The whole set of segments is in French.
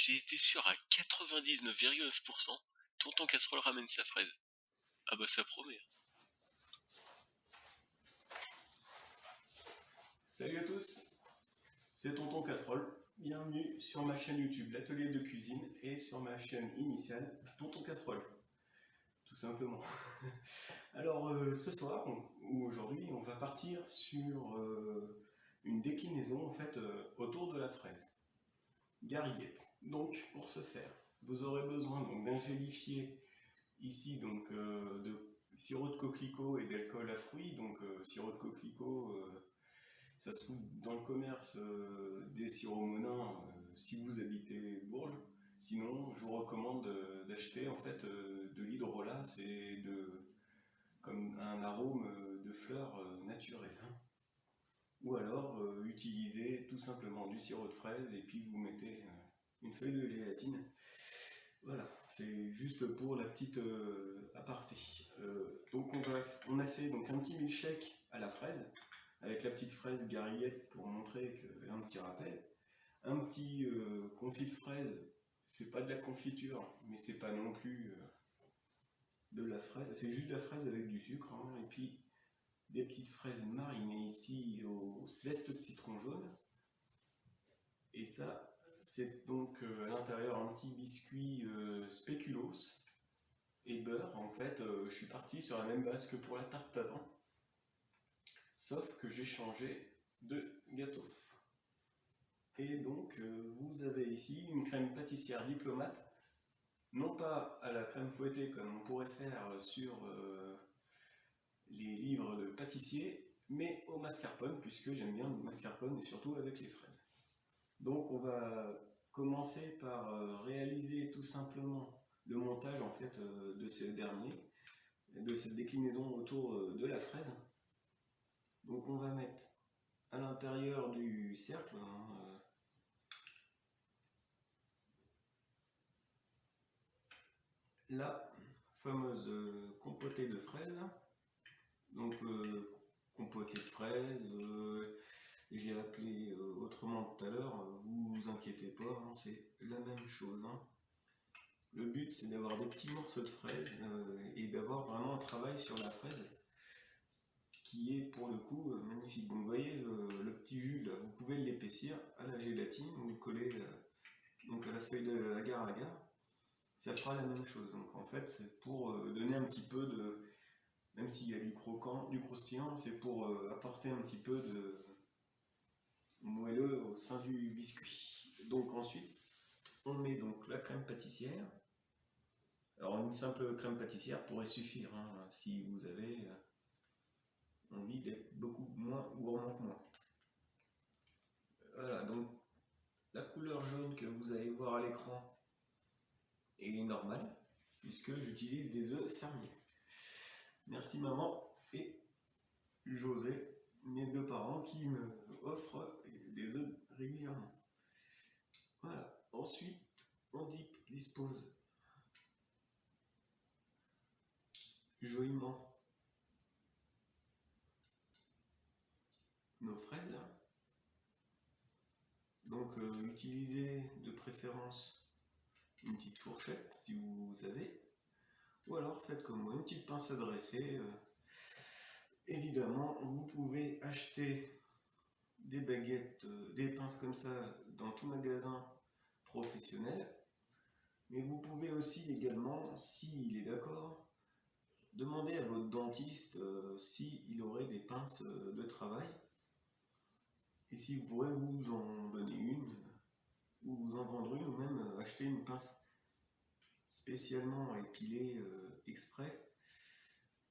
J'ai été sûr à 99,9%, tonton Casserole ramène sa fraise. Ah bah ça promet. Salut à tous, c'est Tonton Casserole. Bienvenue sur ma chaîne YouTube, l'atelier de cuisine, et sur ma chaîne initiale, Tonton Casserole. Tout simplement. Alors ce soir, ou aujourd'hui, on va partir sur une déclinaison en fait autour de la fraise. Gariguette. Donc pour ce faire, vous aurez besoin d'un gélifié ici de sirop de coquelicot et d'alcool à fruits. Donc sirop de coquelicot, ça se trouve dans le commerce des sirops Monin si vous habitez Bourges. Sinon, je vous recommande d'acheter en fait de l'hydrolat, c'est comme un arôme de fleurs naturelles. Ou alors utilisez tout simplement du sirop de fraise et puis vous mettez une feuille de gélatine. Voilà, c'est juste pour la petite aparté. Donc on a fait donc un petit milkshake à la fraise, avec la petite fraise gariguette pour montrer qu'il y a un petit rappel. Un petit confit de fraise, c'est pas de la confiture, mais c'est pas non plus de la fraise, c'est juste de la fraise avec du sucre, hein, et puis des petites fraises marinées ici au zeste de citron jaune. Et ça, c'est donc à l'intérieur un petit biscuit spéculoos et beurre. En fait, je suis parti sur la même base que pour la tarte tatin, sauf que j'ai changé de gâteau. Et donc, vous avez ici une crème pâtissière diplomate, non pas à la crème fouettée comme on pourrait faire sur les livres de pâtissier, mais au mascarpone, puisque j'aime bien le mascarpone et surtout avec les fraises. Donc, on va commencer par réaliser tout simplement le montage en fait de ce dernier, de cette déclinaison autour de la fraise. Donc, on va mettre à l'intérieur du cercle la fameuse compotée de fraises. Donc compotée de fraises, j'ai appelé autrement tout à l'heure, vous inquiétez pas, hein, c'est la même chose. Hein. Le but c'est d'avoir des petits morceaux de fraises et d'avoir vraiment un travail sur la fraise qui est pour le coup magnifique. Donc vous voyez le petit jus là, vous pouvez l'épaissir à la gélatine, vous le collez donc à la feuille de agar-agar. Ça fera la même chose. Donc en fait, c'est pour donner un petit peu de, même s'il y a du croquant, du croustillant, c'est pour apporter un petit peu de moelleux au sein du biscuit. Donc ensuite, on met donc la crème pâtissière. Alors une simple crème pâtissière pourrait suffire hein, si vous avez envie d'être beaucoup moins gourmand que moi. Voilà, donc la couleur jaune que vous allez voir à l'écran est normale puisque j'utilise des œufs fermiers. Merci maman et José, mes deux parents qui me offrent des œufs régulièrement. Voilà, ensuite on dispose joliment nos fraises. Donc utilisez de préférence une petite fourchette si vous avez, ou alors faites comme moi, une petite pince à dresser. Évidemment, vous pouvez acheter des baguettes, des pinces comme ça dans tout magasin professionnel, mais vous pouvez aussi également, s'il est d'accord, demander à votre dentiste s'il aurait des pinces de travail, et si vous pourrez vous en donner une, ou vous en vendre une, ou même acheter une pince spécialement épilée exprès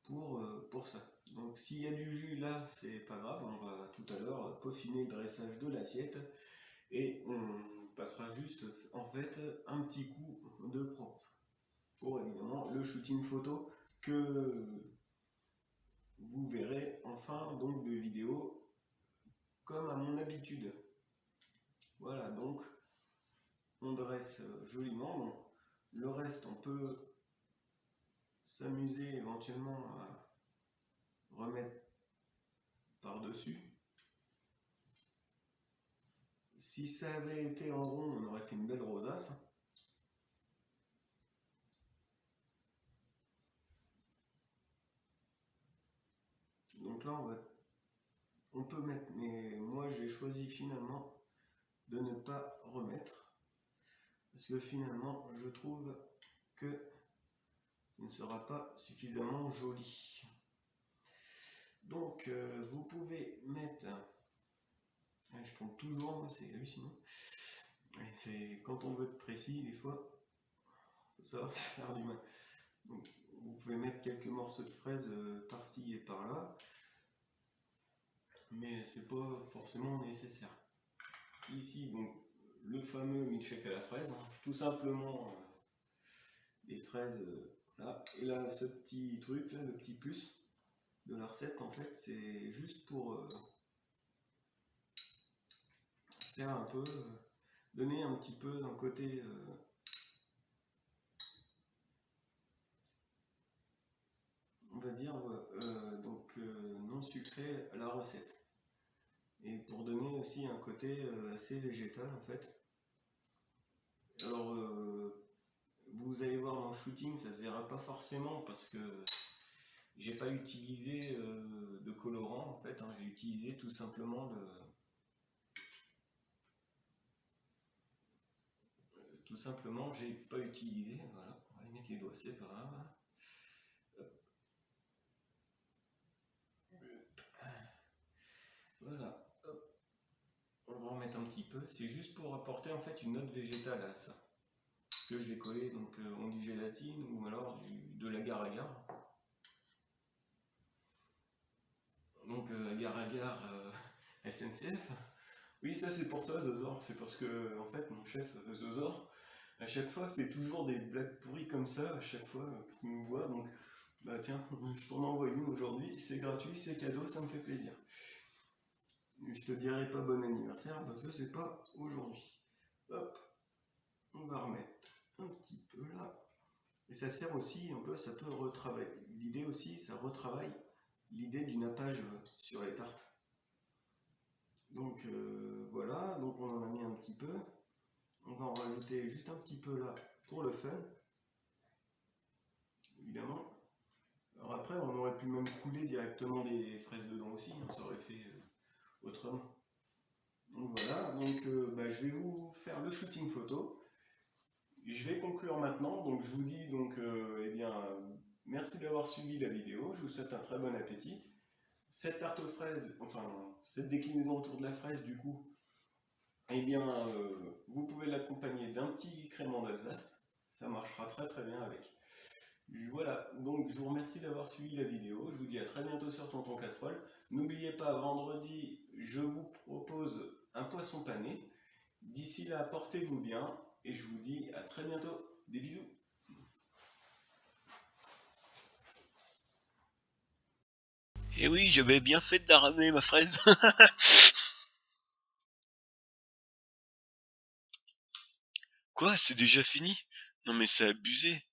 pour ça. Donc s'il y a du jus là, c'est pas grave, on va tout à l'heure peaufiner le dressage de l'assiette et on passera juste en fait un petit coup de propre pour évidemment le shooting photo que vous verrez en fin donc de vidéo comme à mon habitude. Voilà, donc on dresse joliment. Bon, le reste on peut s'amuser éventuellement à remettre par-dessus. Si ça avait été en rond, on aurait fait une belle rosace. là on peut mettre, mais moi j'ai choisi finalement de ne pas remettre, parce que finalement je trouve que ça ne sera pas suffisamment joli. Donc vous pouvez mettre, je trompe toujours, moi, c'est hallucinant. C'est quand on veut être précis, des fois, faut savoir se faire du mal. Donc, vous pouvez mettre quelques morceaux de fraises par-ci et par-là, mais c'est pas forcément nécessaire. Ici, donc, le fameux milkshake à la fraise, hein, tout simplement des fraises là. Et là, ce petit truc là, le petit plus de la recette, en fait, c'est juste pour faire un peu, donner un petit peu d'un côté on va dire non sucré à la recette, et pour donner aussi un côté assez végétal en fait. Alors vous allez voir dans le shooting, ça se verra pas forcément parce que j'ai pas utilisé de colorant en fait, hein. J'ai utilisé tout simplement j'ai pas utilisé, voilà, on va y mettre les doigts, c'est pas grave. Voilà, hop. On va en mettre un petit peu, c'est juste pour apporter en fait une note végétale à ça. Que je l'ai collé, donc on dit gélatine ou alors de l'agar-agar. Donc agar-agar SNCF. Oui, ça c'est pour toi Zozor, c'est parce que en fait mon chef Zozor à chaque fois fait toujours des blagues pourries comme ça, à chaque fois qu'il me voit, donc bah tiens, je t'en envoie une aujourd'hui, c'est gratuit, c'est cadeau, ça me fait plaisir. Je te dirai pas bon anniversaire parce que c'est pas aujourd'hui. Hop, on va remettre un petit peu là. Et ça sert aussi un peu, ça peut retravailler. L'idée aussi, ça retravaille l'idée du nappage sur les tartes. Donc voilà, donc on en a mis un petit peu. On va en rajouter juste un petit peu là pour le fun. Évidemment. Alors après, on aurait pu même couler directement des fraises dedans aussi, hein, ça aurait fait autrement. Donc voilà, donc je vais vous faire le shooting photo. Je vais conclure maintenant, donc je vous dis donc eh bien merci d'avoir suivi la vidéo, je vous souhaite un très bon appétit. Cette tarte aux fraises, enfin cette déclinaison autour de la fraise du coup, eh bien vous pouvez l'accompagner d'un petit crément d'Alsace, ça marchera très très bien avec. Voilà, donc je vous remercie d'avoir suivi la vidéo, je vous dis à très bientôt sur Tonton Casserole. N'oubliez pas, vendredi, je vous propose un poisson pané. D'ici là, portez-vous bien et je vous dis à très bientôt. Des bisous. Et oui, j'avais bien fait de la ramener, ma fraise. Quoi, c'est déjà fini? Non mais c'est abusé.